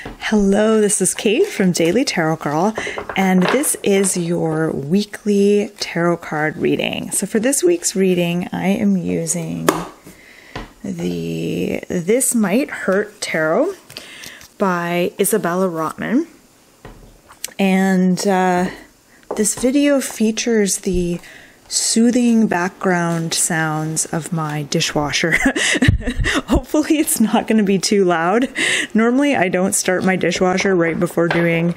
Hello, this is Kate from Daily Tarot Girl, and this is your weekly tarot card reading. So for this week's reading, I am using the This Might Hurt Tarot by Isabela Rotman. And this video features the soothing background sounds of my dishwasher. Hopefully it's not going to be too loud. Normally I don't start my dishwasher right before doing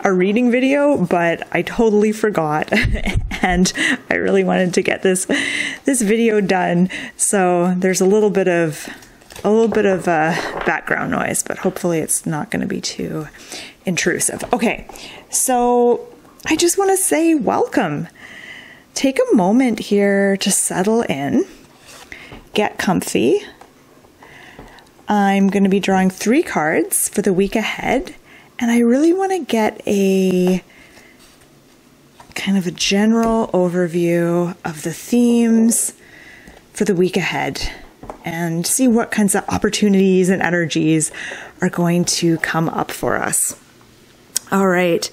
a reading video, but I totally forgot and I really wanted to get this video done. So there's a little bit of background noise, but hopefully it's not going to be too intrusive. Okay, so I just want to say welcome. Take a moment here to settle in, get comfy. I'm going to be drawing 3 cards for the week ahead, and I really want to get a kind of a general overview of the themes for the week ahead and see what kinds of opportunities and energies are going to come up for us. All right,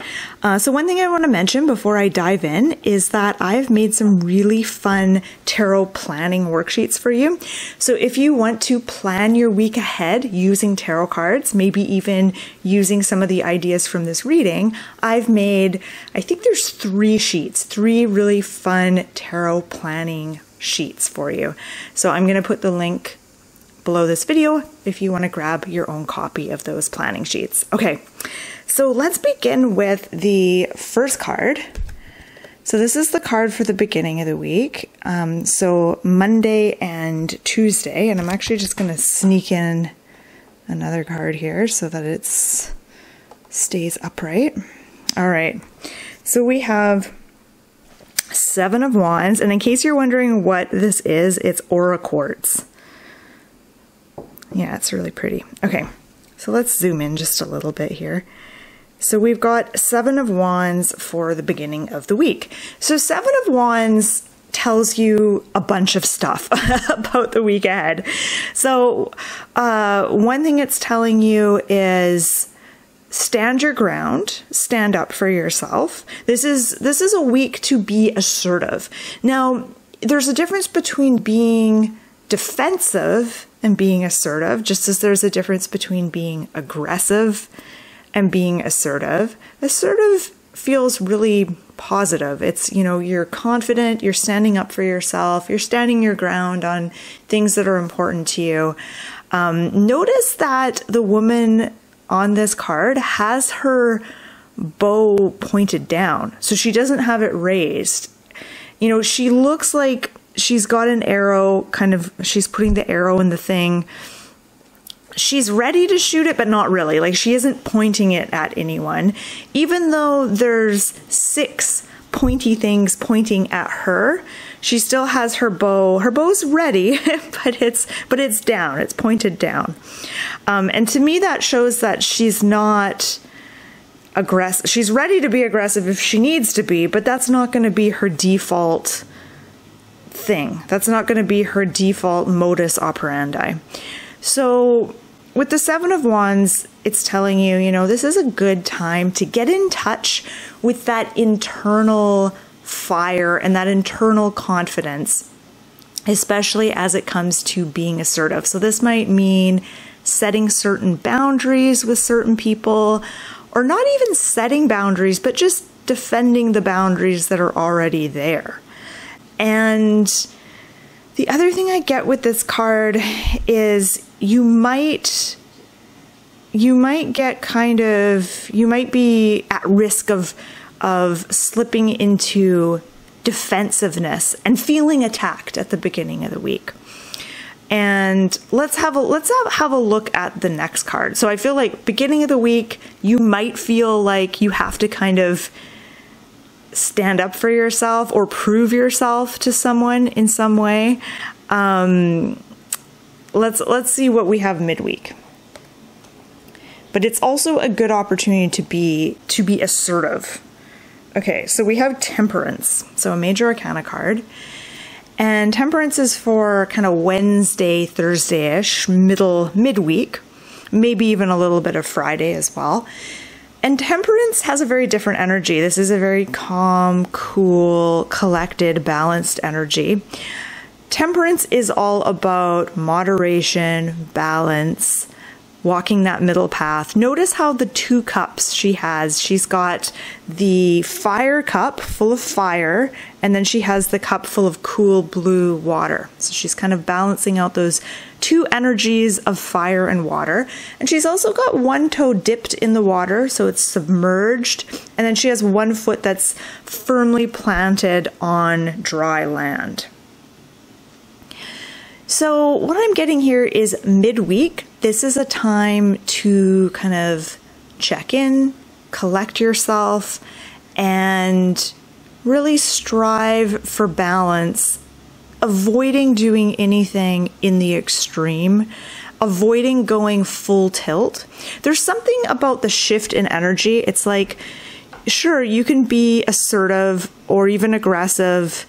so one thing I want to mention before I dive in is that I've made some really fun tarot planning worksheets for you. So if you want to plan your week ahead using tarot cards, maybe even using some of the ideas from this reading, I've made, I think there's 3 sheets, 3 really fun tarot planning sheets for you. So I'm going to put the link below this video if you want to grab your own copy of those planning sheets. Okay. So let's begin with the first card. So this is the card for the beginning of the week. So Monday and Tuesday, and I'm actually just going to sneak in another card here so that it stays upright. All right. So we have 7 of Wands, and in case you're wondering what this is, it's Aura Quartz. Yeah, it's really pretty. Okay, so let's zoom in just a little bit here. So we've got 7 of Wands for the beginning of the week. So 7 of Wands tells you a bunch of stuff about the week ahead. So one thing it's telling you is stand your ground, stand up for yourself. This is a week to be assertive. Now, there's a difference between being defensive and being assertive, just as there's a difference between being aggressive and being assertive. Assertive feels really positive. It's, you know, you're confident, you're standing up for yourself, you're standing your ground on things that are important to you. Notice that the woman on this card has her bow pointed down, so she doesn't have it raised. You know, she looks like she's got an arrow, she's putting the arrow in the thing. She's ready to shoot it, but not really. Like, she isn't pointing it at anyone. Even though there's 6 pointy things pointing at her, she still has her bow. Her bow's ready, but it's down. It's pointed down. And to me, that shows that she's not aggressive. She's ready to be aggressive if she needs to be, but that's not going to be her default thing. That's not going to be her default modus operandi. So with the 7 of Wands, it's telling you, you know, this is a good time to get in touch with that internal fire and that internal confidence, especially as it comes to being assertive. So this might mean setting certain boundaries with certain people, or not even setting boundaries, but just defending the boundaries that are already there. And the other thing I get with this card is you might get you might be at risk of slipping into defensiveness and feeling attacked at the beginning of the week. And let's have a look at the next card. So I feel like beginning of the week, you might feel like you have to kind of stand up for yourself or prove yourself to someone in some way. Let's see what we have midweek. But it's also a good opportunity to be assertive. Okay, so we have Temperance, so a major arcana card. And Temperance is for kind of Wednesday, Thursday-ish, midweek. maybe even a little bit of Friday as well. And Temperance has a very different energy. This is a very calm, cool, collected, balanced energy. Temperance is all about moderation, balance, walking that middle path. Notice how the 2 cups she has. She's got the fire cup full of fire, and then she has the cup full of cool blue water. So she's kind of balancing out those 2 energies of fire and water. And she's also got 1 toe dipped in the water, so it's submerged. And then she has 1 foot that's firmly planted on dry land. So what I'm getting here is midweek. This is a time to kind of check in, collect yourself, and really strive for balance, avoiding doing anything in the extreme, avoiding going full tilt. There's something about the shift in energy. It's like, sure, you can be assertive or even aggressive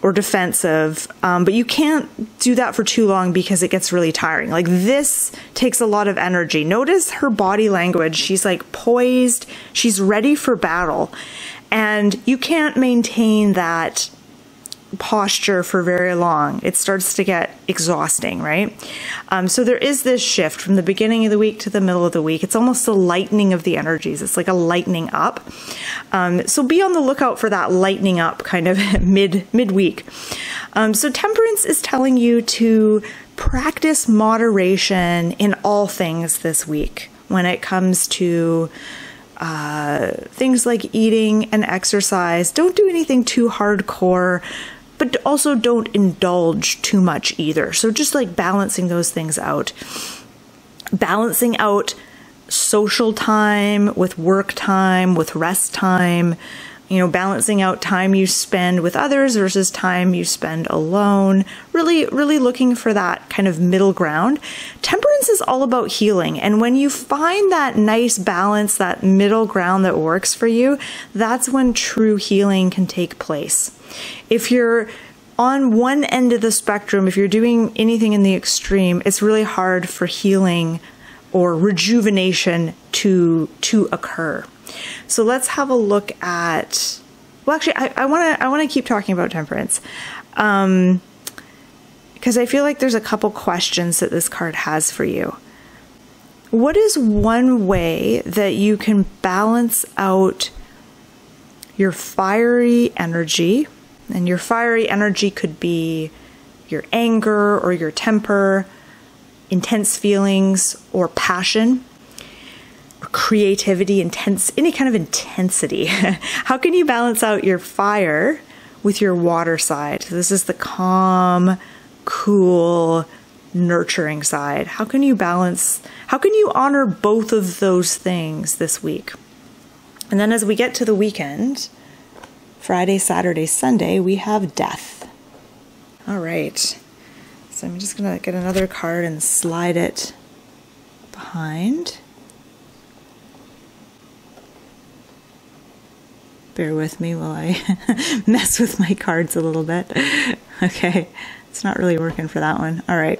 or defensive, but you can't do that for too long because it gets really tiring. Like, this takes a lot of energy. Notice her body language. She's like poised, she's ready for battle, and you can't maintain that posture for very long. It starts to get exhausting, right? So there is this shift from the beginning of the week to the middle of the week. It's almost a lightening of the energies. It's like a lightening up. So be on the lookout for that lightening up kind of midweek. So Temperance is telling you to practice moderation in all things this week when it comes to things like eating and exercise. Don't do anything too hardcore, but also don't indulge too much either. So just like balancing those things out. Balancing out social time with work time, with rest time, you know, balancing out time you spend with others versus time you spend alone. Really, really looking for that kind of middle ground. Temperance is all about healing. And when you find that nice balance, that middle ground that works for you, that's when true healing can take place. If you're on one end of the spectrum, if you're doing anything in the extreme, it's really hard for healing or rejuvenation to occur. So let's have a look at, well, actually, I want to keep talking about Temperance, because I feel like there's a couple questions that this card has for you. What is one way that you can balance out your fiery energy? And your fiery energy could be your anger or your temper, intense feelings or passion, or creativity, any kind of intensity. How can you balance out your fire with your water side? So this is the calm, cool, nurturing side. How can you honor both of those things this week? And then as we get to the weekend, Friday, Saturday, Sunday, we have death. All right. So I'm just going to get another card and slide it behind. Bear with me while I mess with my cards a little bit. Okay. It's not really working for that one. All right.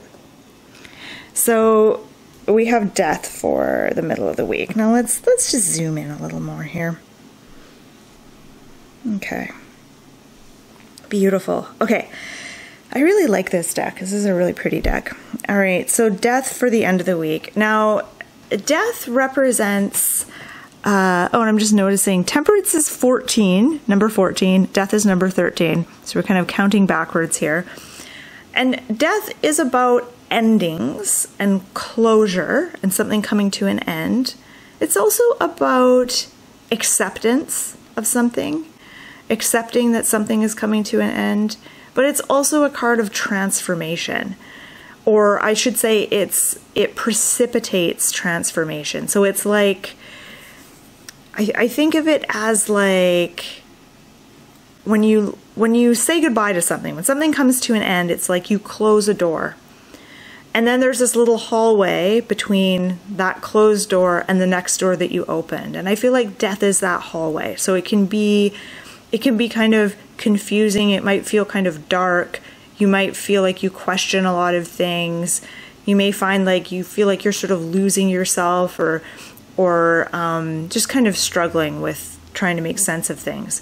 So we have death for the middle of the week. Now let's just zoom in a little more here. Okay. Beautiful. Okay. I really like this deck. This is a really pretty deck. All right. So death for the end of the week. Now, death represents, and I'm just noticing Temperance is 14, number 14. Death is number 13. So we're kind of counting backwards here. And death is about endings and closure and something coming to an end. It's also about acceptance of something. Accepting that something is coming to an end, but it's also a card of transformation, or I should say it precipitates transformation. So it's like, I think of it as like when you say goodbye to something, when something comes to an end, it's like you close a door. And then there's this little hallway between that closed door and the next door that you opened. And I feel like death is that hallway. So it can be kind of confusing. It might feel kind of dark. You might feel like you question a lot of things. You may find like you feel like you're sort of losing yourself or just kind of struggling with trying to make sense of things.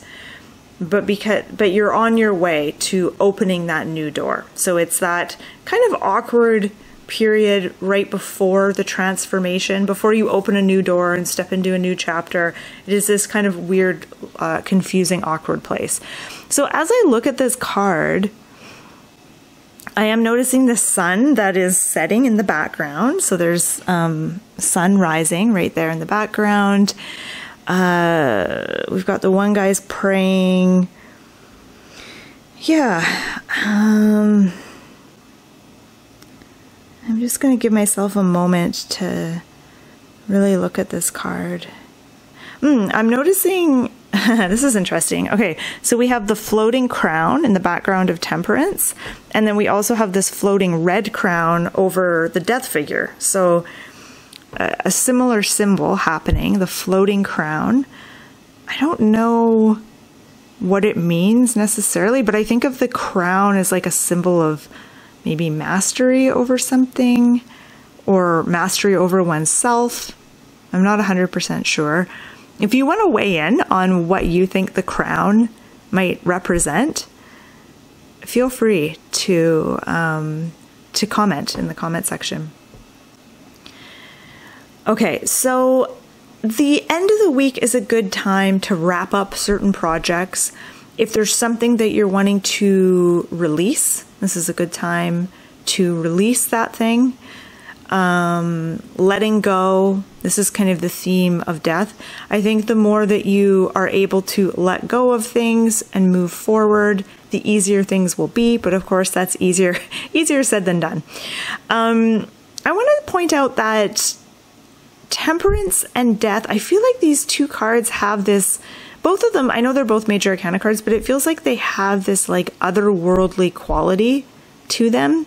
But you're on your way to opening that new door. So it's that kind of awkward period right before the transformation, before you open a new door and step into a new chapter. It is this kind of weird, confusing, awkward place. So as I look at this card, I am noticing the sun that is setting in the background. So there's sun rising right there in the background. We've got the one guy's praying. Yeah. I'm just going to give myself a moment to really look at this card. I'm noticing, this is interesting. Okay, so we have the floating crown in the background of Temperance, and then we also have this floating red crown over the death figure. So a similar symbol happening, the floating crown. I don't know what it means necessarily, but I think of the crown as like a symbol of maybe mastery over something or mastery over oneself. I'm not 100% sure. If you want to weigh in on what you think the crown might represent, feel free to comment in the comment section. Okay, so the end of the week is a good time to wrap up certain projects. If there's something that you're wanting to release, this is a good time to release that thing. Letting go. This is kind of the theme of death. I think the more that you are able to let go of things and move forward, the easier things will be. But of course, that's easier said than done. I want to point out that Temperance and Death, I feel like these two cards have this, both of them, I know they're both major arcana cards, but it feels like they have this like otherworldly quality to them.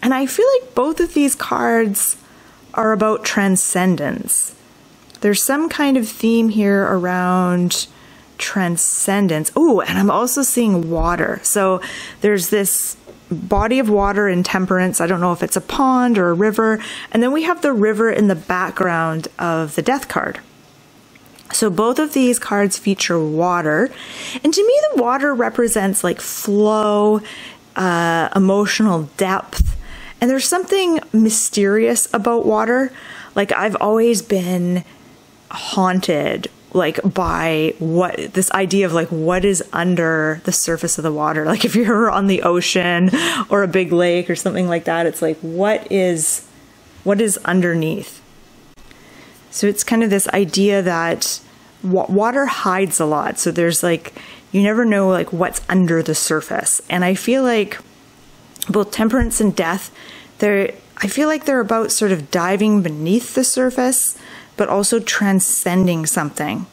And I feel like both of these cards are about transcendence. There's some kind of theme here around transcendence. Oh, and I'm also seeing water. So there's this body of water in Temperance. I don't know if it's a pond or a river. And then we have the river in the background of the Death card. So both of these cards feature water. And to me, the water represents like flow, emotional depth. And there's something mysterious about water. Like I've always been haunted like by this idea of like what is under the surface of the water. Like if you're on the ocean or a big lake or something like that, it's like what is underneath. So it's kind of this idea that water hides a lot. So there's like, you never know like what's under the surface. And I feel like both Temperance and Death, I feel like they're about sort of diving beneath the surface, but also transcending something.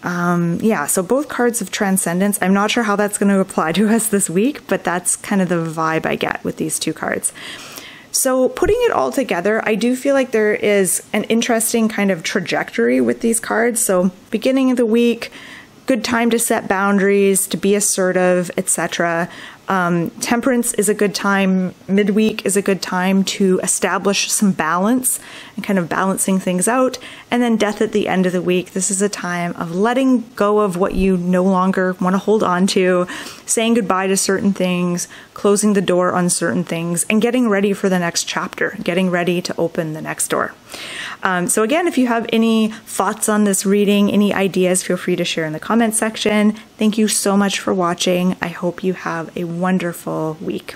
Yeah, so both cards of transcendence. I'm not sure how that's going to apply to us this week, but that's kind of the vibe I get with these two cards. So putting it all together, I do feel like there is an interesting kind of trajectory with these cards. So beginning of the week, good time to set boundaries, to be assertive, etc. Temperance is a good time, midweek is a good time to establish some balance and kind of balancing things out. And then Death at the end of the week, this is a time of letting go of what you no longer want to hold on to, saying goodbye to certain things, closing the door on certain things, and getting ready for the next chapter, getting ready to open the next door. So again, if you have any thoughts on this reading, any ideas, feel free to share in the comments section. Thank you so much for watching. I hope you have a wonderful week.